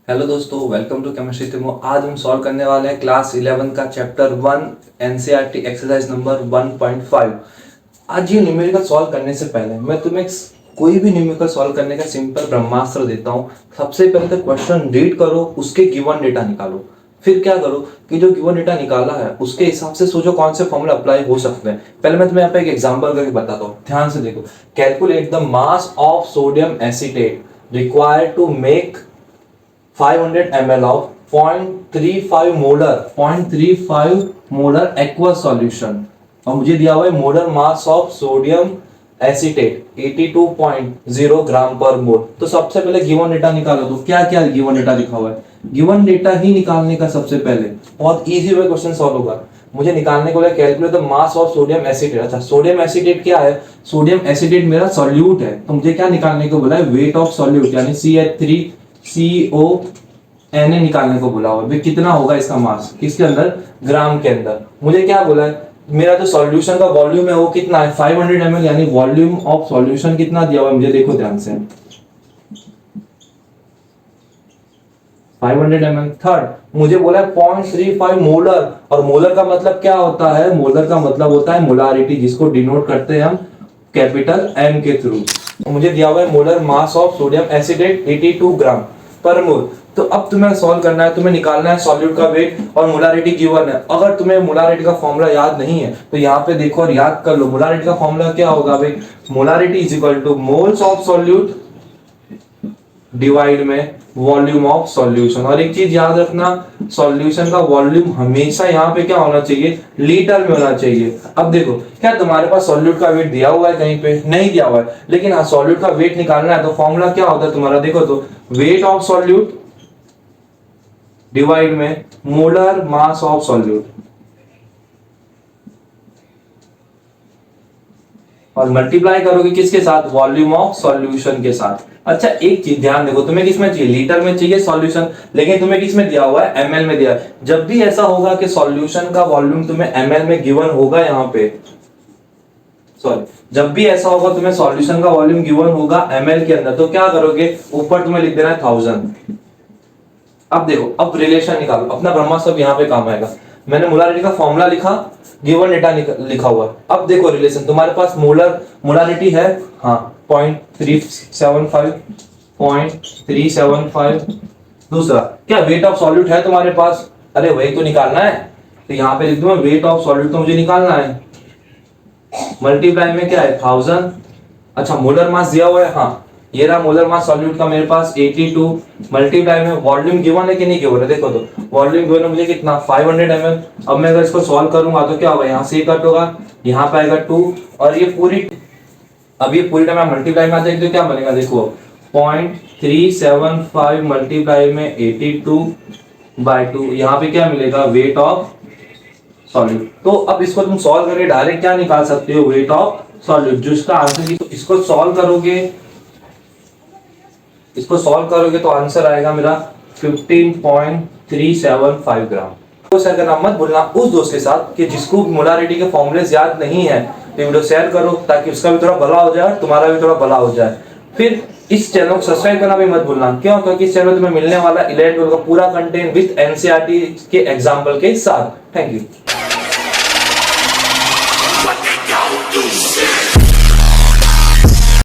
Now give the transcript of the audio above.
Hello दोस्तों, welcome to chemistry demo. आज हम सॉल्व करने वाले हैं क्लास 11 का चैप्टर 1 एनसीईआरटी एक्सरसाइज नंबर 1.5। आज ये न्यूमेरिकल सॉल्व करने से पहले मैं तुम्हें कोई भी न्यूमेरिकल सॉल्व करने का सिंपल ब्रह्मास्त्र देता हूँ। सबसे पहले तो क्वेश्चन रीड करो, उसके गिवन डेटा निकालो। फिर क्या करो कि जो गिवन डेटा निकाला है उसके हिसाब से सोचो कौन से फॉर्मूला अप्लाई हो सकते हैं। पहले मैं तुम्हें यहाँ पे एक एग्जांपल करके बताता हूँ, ध्यान से देखो। Calculate the mass of sodium acetate required to make 500 ml of 0.35 molar aqueous solution. और मुझे दिया हुआ है molar mass of sodium acetate 82.0 gram per mole. तो सबसे पहले गिवन डेटा निकालो। तो क्या क्या गिवन डेटा लिखा हुआ है, गिवन डेटा ही निकालने का सबसे पहले बहुत इजी वे क्वेश्चन सॉल्व होगा। मुझे निकालने को बोला calculate the mass of sodium acetate. अच्छा, सोडियम एसीटेट क्या है? सोडियम एसीटेट मेरा सॉल्यूट है। तो मुझे क्या निकालने को बोला है? वेट ऑफ सॉल्यूट यानी CH3CO निकालने को बोला हुआ है। कितना होगा इसका मास, किसके अंदर? ग्राम के अंदर। मुझे क्या बोला है? मेरा जो सॉल्यूशन का वॉल्यूम है वो कितना है? 500 ml, यानी वॉल्यूम ऑफ सॉल्यूशन कितना दिया हुआ है मुझे देखो ध्यान से, 500 ml। थर्ड मुझे बोला है 0.35 मोलर। और मोलर का मतलब क्या होता है? मोलर का मतलब होता है मोलारिटी, जिसको डिनोट करते हैं हम कैपिटल M के थ्रू। मुझे दिया हुआ है molar mass of sodium acetate 82 gram per mole. तो अब तुम्हें सॉल्व करना है, तुम्हें निकालना है सॉल्यूट का वेट और मोलारिटी गिवन है। अगर तुम्हें मोलारिटी का फॉर्मूला याद नहीं है तो यहाँ पे देखो और याद कर लो। मोलारिटी का फॉर्मूला क्या होगा भाई? Molarity is equal two moles of solute divide में वॉल्यूम ऑफ सॉल्यूशन। और एक चीज याद रखना, सॉल्यूशन का वॉल्यूम हमेशा यहाँ पे क्या होना चाहिए? लीटर में होना चाहिए। अब देखो, क्या तुम्हारे पास सॉल्यूट का वेट दिया हुआ है? कहीं पे नहीं दिया हुआ है, लेकिन हाँ सॉल्यूट का वेट निकालना है तो फॉर्मूला क्या होता है तुम्हारा? देखो तो वेट ऑफ सॉल्यूट डिवाइड में मोलर मास ऑफ सॉल्यूट और मल्टीप्लाई करोगे किसके साथ? वॉल्यूम ऑफ सॉल्यूशन के साथ। अच्छा, एक चीज ध्यान देखो, तुम्हें किसमें चाहिए? लीटर में चाहिए सॉल्यूशन, लेकिन तुम्हें किसमें दिया हुआ है? एमएल में दिया है। जब भी ऐसा होगा कि सॉल्यूशन का वॉल्यूम तुम्हें एमएल में गिवन होगा, यहाँ पे सॉरी, जब भी ऐसा होगा तुम्हें सॉल्यूशन का वॉल्यूम गिवन होगा एमएल के अंदर, तो क्या करोगे? ऊपर तुम्हें लिख देना है 1000। अब देखो, अब रिलेशन निकालो, अपना ब्रह्मास्त्र यहाँ पे काम आएगा। मैंने मोलारिटी का फॉर्मूला लिखा, गिवन डेटा लिखा हुआ। अब देखो रिलेशन, तुम्हारे पास मोलारिटी है, हाँ 0.375। दूसरा क्या? वेट ऑफ सॉल्यूट है तुम्हारे पास? अरे वही तो निकालना है, तो यहाँ पे लिख दूंगा वेट ऑफ सॉल्यूट तो मुझे निकालना है। मल्टीप्लाई में क्या है? 1000। अच्छा, मोलर मास दिया हुआ है, हाँ ये रहा मोलर मास सॉल्यूट का मेरे पास 82। मल्टीप्लाई में वॉल्यूम गिवन है कि नहीं गिवन है? देखो तो वॉल्यूम गिवन है मुझे कितना? 500 ml। अब मैं अगर इसको सॉल्व करूंगा तो क्या होगा? यहाँ से कट होगा, यहाँ पे आएगा 2 और ये पूरी, अब ये पूरी टाइम मल्टीप्लाई में आ जाएगी तो क्या बनेगा? देखो 0.375 मल्टीप्लाई में 82/2, यहाँ पे क्या मिलेगा? Weight of solute. तो अब इसको तुम सॉल्व करके डायरेक्ट क्या निकाल सकते हो? वेट ऑफ सॉल्यूट, जो इसका आंसर। तो इसको सॉल्व करोगे तो आंसर आएगा मेरा 15.375 ग्राम। तो शेयर करना मत भूलना उस दोस्त के साथ कि जिसको मोलारिटी के फॉर्मूलेस याद नहीं है, तो वीडियो शेयर करो ताकि उसका भी थोड़ा भला हो जाए, तुम्हारा भी थोड़ा भला हो जाए। फिर इस चैनल को सब्सक्राइब करना भी मत भूलना। क्यों? क्योंकि इस चैनल में तुम्हें मिलने वाला 11 का पूरा कंटेंट विद एनसीईआरटी के एग्जाम्पल के साथ। Thank you.